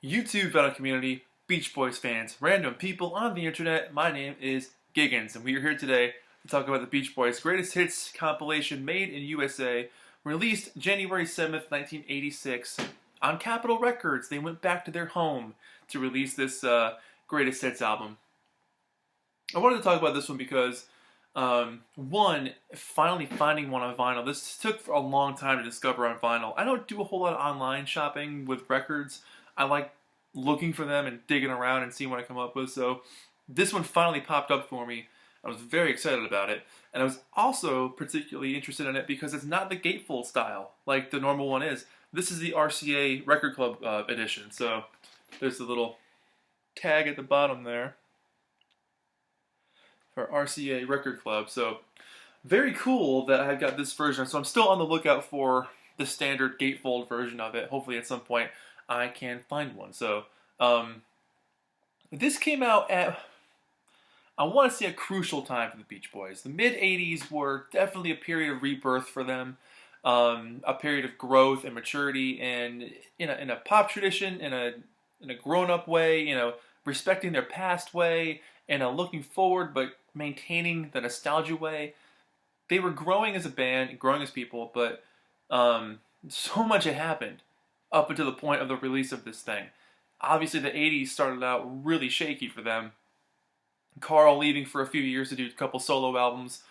YouTube vinyl community, Beach Boys fans, random people on the internet. My name is Giggens, and we are here today to talk about the Beach Boys' greatest hits compilation made in USA, released January 7th, 1986, on Capitol Records. They went back to their home to release this greatest hits album. I wanted to talk about this one because, one, finally finding one on vinyl. This took a long time to discover on vinyl. I don't do a whole lot of online shopping with records. I like looking for them and digging around and seeing what I come up with. So this one finally popped up for me. I was very excited about it. And I was also particularly interested in it because it's not the gatefold style like the normal one is. This is the RCA Record Club edition. So there's the little tag at the bottom there for RCA Record Club. So very cool that I've got this version. So I'm still on the lookout for the standard gatefold version of it. Hopefully at some point I can find one. So this came out at, I want to say, a crucial time for the Beach Boys. The mid 80s were definitely a period of rebirth for them, a period of growth and maturity, and in a pop tradition, in a grown-up way, respecting their past way, and looking forward but maintaining the nostalgia way. They were growing as a band and growing as people, but so much had happened up until the point of the release of this thing. Obviously, the 80s started out really shaky for them. Carl leaving for a few years to do a couple solo albums.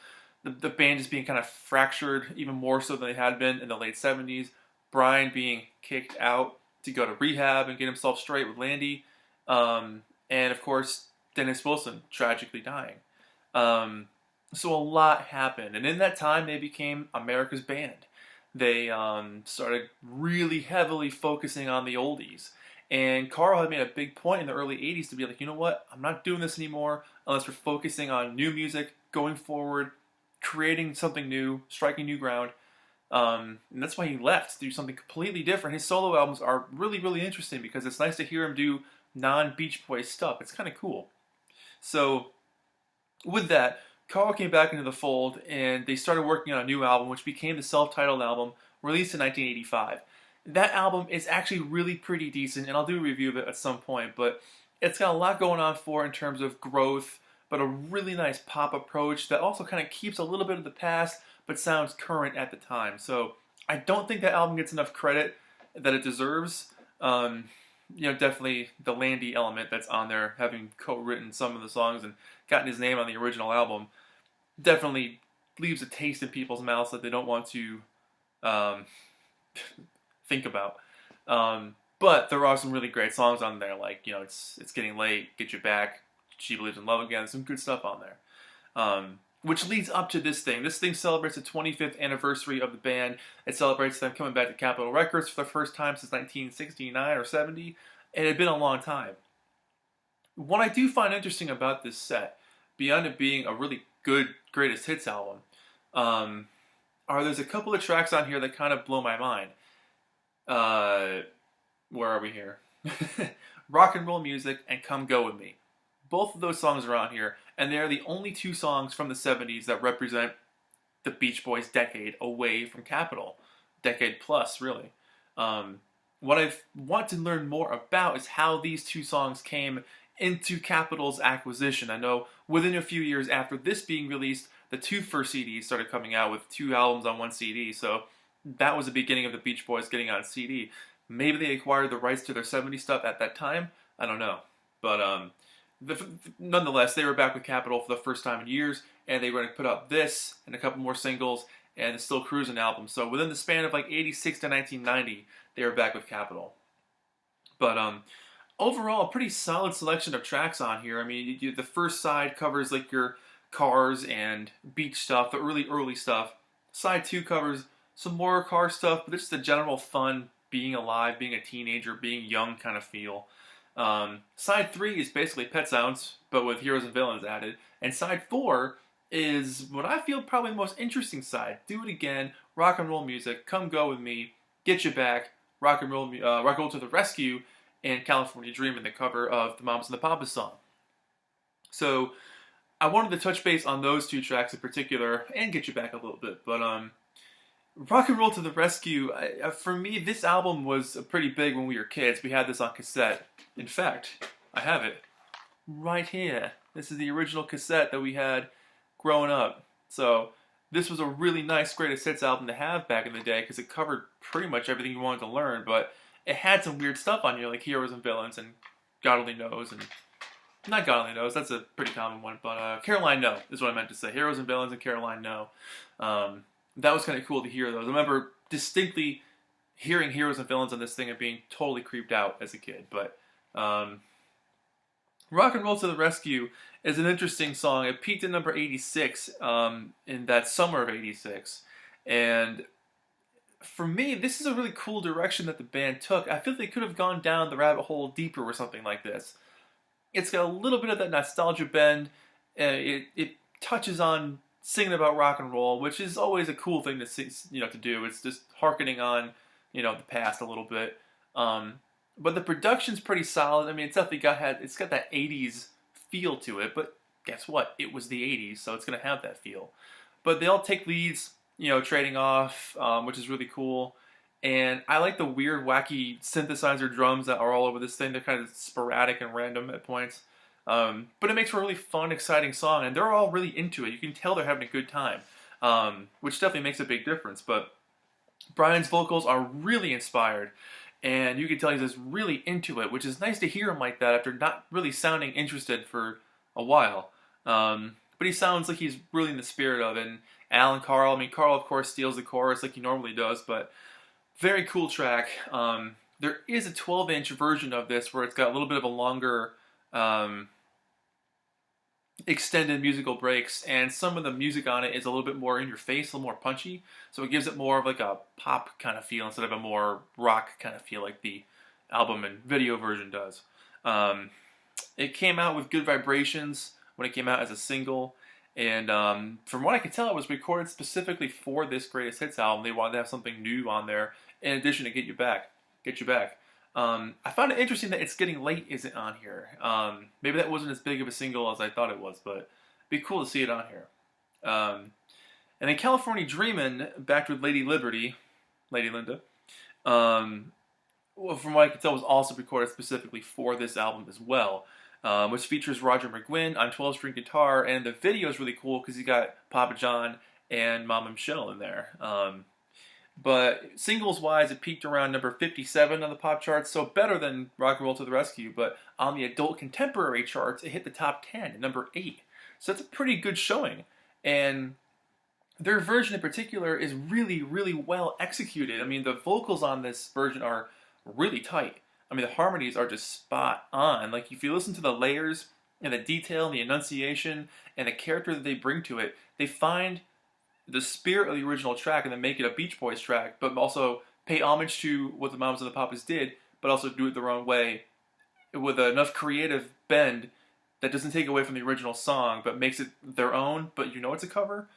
The band just being kind of fractured, even more so than they had been in the late 70s. Brian being kicked out to go to rehab and get himself straight with Landy. And of course, Dennis Wilson tragically dying. So a lot happened. And in that time, they became America's band. They started really heavily focusing on the oldies. And Carl had made a big point in the early 80s to be like, you know what, I'm not doing this anymore unless we're focusing on new music, going forward, creating something new, striking new ground. And that's why he left to do something completely different. His solo albums are really, really interesting because it's nice to hear him do non-Beach Boys stuff. It's kind of cool. So with that, Carl came back into the fold, and they started working on a new album, which became the self-titled album, released in 1985. That album is actually really pretty decent, and I'll do a review of it at some point, but it's got a lot going on for it in terms of growth, but a really nice pop approach that also kind of keeps a little bit of the past, but sounds current at the time. So I don't think that album gets enough credit that it deserves. Definitely the Landy element that's on there, having co-written some of the songs and gotten his name on the original album, definitely leaves a taste in people's mouths that they don't want to think about. But there are some really great songs on there, like, It's Getting Late, Get You Back, She Believes in Love Again. Some good stuff on there. Which leads up to this thing. This thing celebrates the 25th anniversary of the band. It celebrates them coming back to Capitol Records for the first time since 1969 or 70. It had been a long time. What I do find interesting about this set, beyond it being a really good greatest hits album, there's a couple of tracks on here that kind of blow my mind. Where are we here? Rock and Roll Music and Come Go With Me. Both of those songs are on here, and they are the only two songs from the 70s that represent the Beach Boys' decade away from Capitol. Decade plus, really. What I want to learn more about is how these two songs came into Capitol's acquisition. I know within a few years after this being released, the two first CDs started coming out with two albums on one CD, so that was the beginning of the Beach Boys getting on CD. Maybe they acquired the rights to their 70s stuff at that time. I don't know. But nonetheless, they were back with Capitol for the first time in years, and they were going to put out this and a couple more singles and the Still Cruisin' album. So within the span of like 86 to 1990, they were back with Capitol. But overall, a pretty solid selection of tracks on here. I mean, the first side covers like your cars and beach stuff, the really early stuff. Side 2 covers some more car stuff, but just the general fun, being alive, being a teenager, being young kind of feel. Side 3 is basically Pet Sounds, but with heroes and villains added. And side 4 is what I feel probably the most interesting side. Do It Again, Rock and Roll Music, Come Go With Me, Get You Back, Rock and Roll to the Rescue, and California Dreamin', the cover of the Mamas and the Papas song. So I wanted to touch base on those two tracks in particular, and Get You Back a little bit, but Rock and Roll to the Rescue, for me, this album was pretty big when we were kids. We had this on cassette. In fact, I have it right here. This is the original cassette that we had growing up. So this was a really nice greatest hits album to have back in the day because it covered pretty much everything you wanted to learn, but it had some weird stuff on here like Heroes and Villains and God Only Knows and not God Only Knows, that's a pretty common one, but Caroline No is what I meant to say. Heroes and Villains and Caroline No. That was kind of cool to hear those. I remember distinctly hearing Heroes and Villains on this thing and being totally creeped out as a kid, but Rock and Roll to the Rescue is an interesting song. It peaked at number 86 in that summer of 86. And for me, this is a really cool direction that the band took. I feel they could have gone down the rabbit hole deeper with something like this. It's got a little bit of that nostalgia bend. It touches on singing about rock and roll, which is always a cool thing to see, to do. It's just harkening on, the past a little bit. But the production's pretty solid. I mean, it's definitely got that 80s feel to it, but guess what? It was the 80s, so it's going to have that feel. But they all take leads, trading off, which is really cool. And I like the weird, wacky synthesizer drums that are all over this thing. They're kind of sporadic and random at points. But it makes for a really fun, exciting song, and they're all really into it. You can tell they're having a good time, which definitely makes a big difference. But Brian's vocals are really inspired. And you can tell he's just really into it, which is nice to hear him like that after not really sounding interested for a while. But he sounds like he's really in the spirit of it. And Alan Carl, Carl of course steals the chorus like he normally does, but very cool track. There is a 12-inch version of this where it's got a little bit of a longer extended musical breaks, and some of the music on it is a little bit more in your face, a little more punchy, so it gives it more of like a pop kind of feel instead of a more rock kind of feel like the album and video version does. It came out with good vibrations when it came out as a single, and from what I can tell, it was recorded specifically for this greatest hits album. They wanted to have something new on there in addition to Get You Back. I found it interesting that It's Getting Late isn't on here. Maybe that wasn't as big of a single as I thought it was, but it'd be cool to see it on here. And then California Dreamin', backed with Lady Liberty, Lady Linda, well, from what I could tell, was also recorded specifically for this album as well, which features Roger McGuinn on 12-string guitar, and the video is really cool because you got Papa John and Mama Michelle in there. But singles-wise, it peaked around number 57 on the pop charts, so better than Rock and Roll to the Rescue. But on the adult contemporary charts, it hit the top 10 at number 8. So that's a pretty good showing. And their version in particular is really, really well executed. The vocals on this version are really tight. The harmonies are just spot on. Like, if you listen to the layers and the detail and the enunciation and the character that they bring to it, they find the spirit of the original track and then make it a Beach Boys track, but also pay homage to what the Mamas and the Papas did, but also do it their own way with enough creative bend that doesn't take away from the original song, but makes it their own, but it's a cover.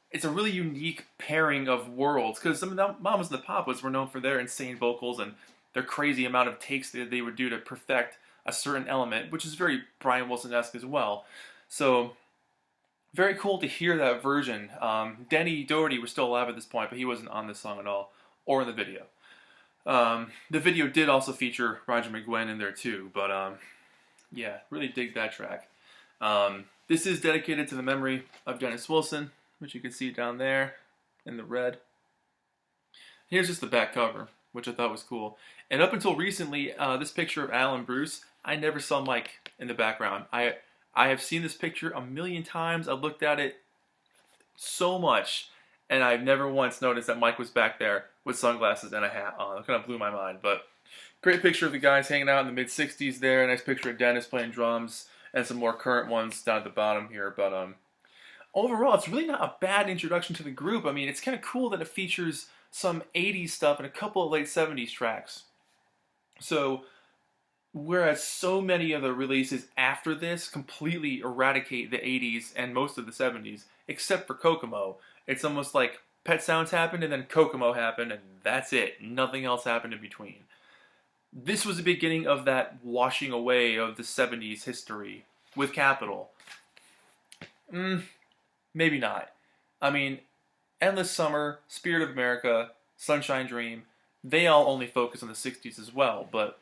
It's a really unique pairing of worlds, because some of the Mamas and the Papas were known for their insane vocals and their crazy amount of takes that they would do to perfect a certain element, which is very Brian Wilson-esque as well. So very cool to hear that version. Denny Doherty was still alive at this point, but he wasn't on this song at all, or in the video. The video did also feature Roger McGuinn in there too, but yeah, really dig that track. This is dedicated to the memory of Dennis Wilson, which you can see down there in the red. Here's just the back cover, which I thought was cool. And up until recently, this picture of Alan Bruce, I never saw Mike in the background. I have seen this picture a million times. I've looked at it so much, and I've never once noticed that Mike was back there with sunglasses and a hat on. It kind of blew my mind. But great picture of the guys hanging out in the mid-60s there. Nice picture of Dennis playing drums, and some more current ones down at the bottom here. But overall, it's really not a bad introduction to the group. It's kind of cool that it features some 80s stuff and a couple of late 70s tracks. So whereas so many of the releases after this completely eradicate the 80s and most of the 70s, except for Kokomo, it's almost like Pet Sounds happened and then Kokomo happened and that's it. Nothing else happened in between. This was the beginning of that washing away of the 70s history with Capitol. Maybe not. Endless Summer, Spirit of America, Sunshine Dream, they all only focus on the 60s as well. But,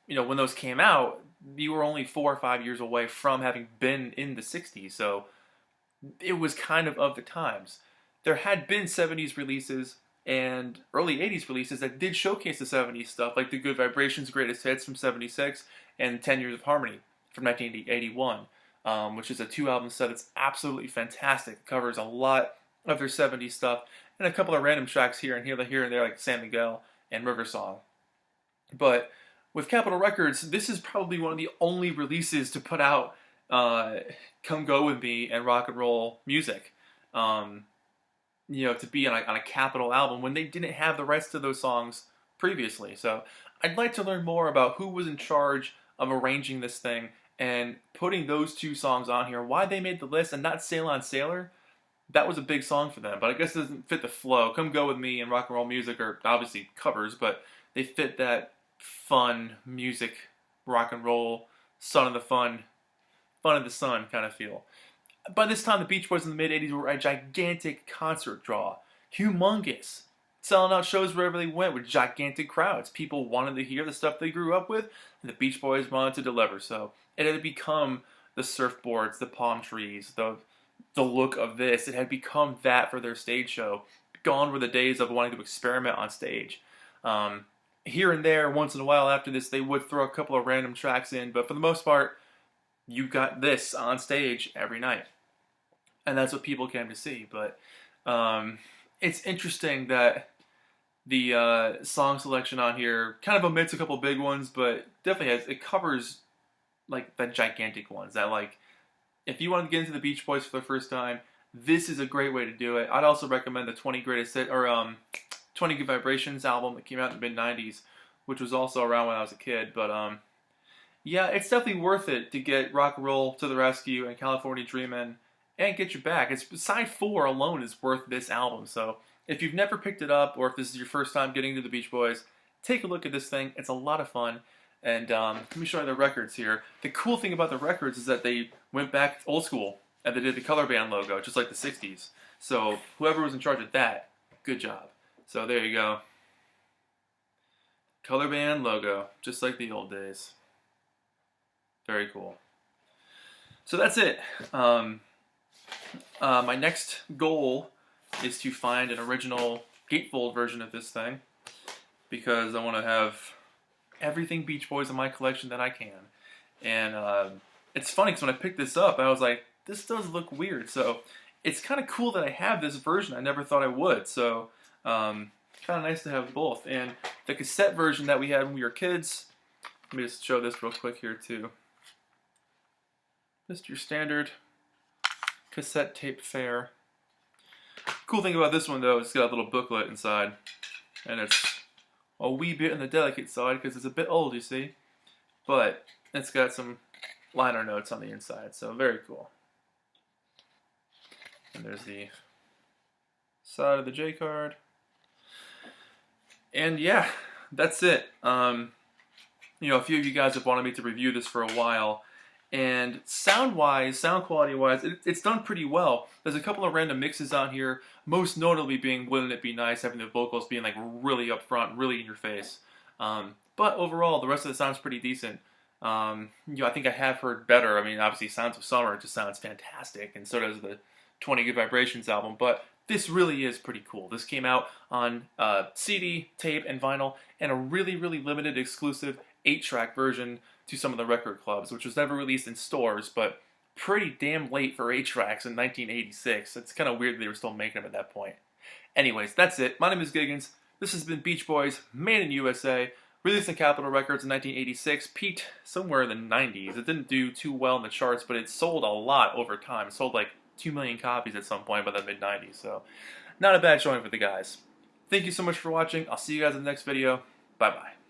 when those came out, you were only 4 or 5 years away from having been in the 60s. So it was kind of the times. There had been 70s releases and early 80s releases that did showcase the 70s stuff, like the Good Vibrations Greatest Hits from 76 and 10 Years of Harmony from 1981, which is a 2-album set that's absolutely fantastic. It covers a lot of their 70s stuff and a couple of random tracks here and there, like San Miguel and River Song. But with Capitol Records, this is probably one of the only releases to put out Come Go With Me and rock and roll music. To be on a Capitol album when they didn't have the rights to those songs previously. So I'd like to learn more about who was in charge of arranging this thing and putting those two songs on here, why they made the list and not Sail On Sailor. That was a big song for them, but I guess it doesn't fit the flow. Come Go With Me and rock and roll music are obviously covers, but they fit that fun music, rock and roll, son of the fun of the sun kind of feel. By this time, the Beach Boys in the mid-'80s were a gigantic concert draw. Humongous. Selling out shows wherever they went with gigantic crowds. People wanted to hear the stuff they grew up with, and the Beach Boys wanted to deliver. So it had become the surfboards, the palm trees, the look of this. It had become that for their stage show. Gone were the days of wanting to experiment on stage. Here and there, once in a while after this, they would throw a couple of random tracks in, but for the most part, you got this on stage every night. And that's what people came to see. But it's interesting that the song selection on here kind of omits a couple big ones, but definitely it covers like the gigantic ones. That like, if you want to get into the Beach Boys for the first time, this is a great way to do it. I'd also recommend the 20 Greatest Hits, or 20 Good Vibrations album that came out in the mid-'90s, which was also around when I was a kid. But yeah, it's definitely worth it to get Rock and Roll to the Rescue and California Dreamin' and Get You Back. Side 4 alone is worth this album. So if you've never picked it up, or if this is your first time getting to the Beach Boys, take a look at this thing. It's a lot of fun. And let me show you the records here. The cool thing about the records is that they went back old school, and they did the color band logo, just like the 60s. So whoever was in charge of that, good job. So there you go. Color band logo, just like the old days. Very cool. So that's it. My next goal is to find an original gatefold version of this thing, because I want to have everything Beach Boys in my collection that I can. And it's funny because when I picked this up, I was like, this does look weird. So it's kind of cool that I have this version. I never thought I would. So kind of nice to have both. And the cassette version that we had when we were kids, let me just show this real quick here too. Just your standard cassette tape fare. Cool thing about this one though, it's got a little booklet inside, and it's a wee bit on the delicate side because it's a bit old, you see, but it's got some liner notes on the inside, so very cool. And there's the side of the J card, and yeah, that's it. A few of you guys have wanted me to review this for a while. And sound-wise, sound quality-wise, it's done pretty well. There's a couple of random mixes on here, most notably being Wouldn't It Be Nice, having the vocals being like really up front, really in your face. But overall, the rest of the sound's pretty decent. I think I have heard better. I mean, obviously, Sounds of Summer just sounds fantastic, and so does the 20 Good Vibrations album, but this really is pretty cool. This came out on CD, tape, and vinyl, and a really, really limited exclusive 8-track version to some of the record clubs, which was never released in stores, but pretty damn late for 8-tracks in 1986. It's kind of weird they were still making them at that point. Anyways, that's it. My name is Giggens. This has been Beach Boys, made in USA, released on Capitol Records in 1986, peaked somewhere in the 90s. It didn't do too well in the charts, but it sold a lot over time. It sold like 2 million copies at some point by the mid-90s, so not a bad showing for the guys. Thank you so much for watching. I'll see you guys in the next video. Bye-bye.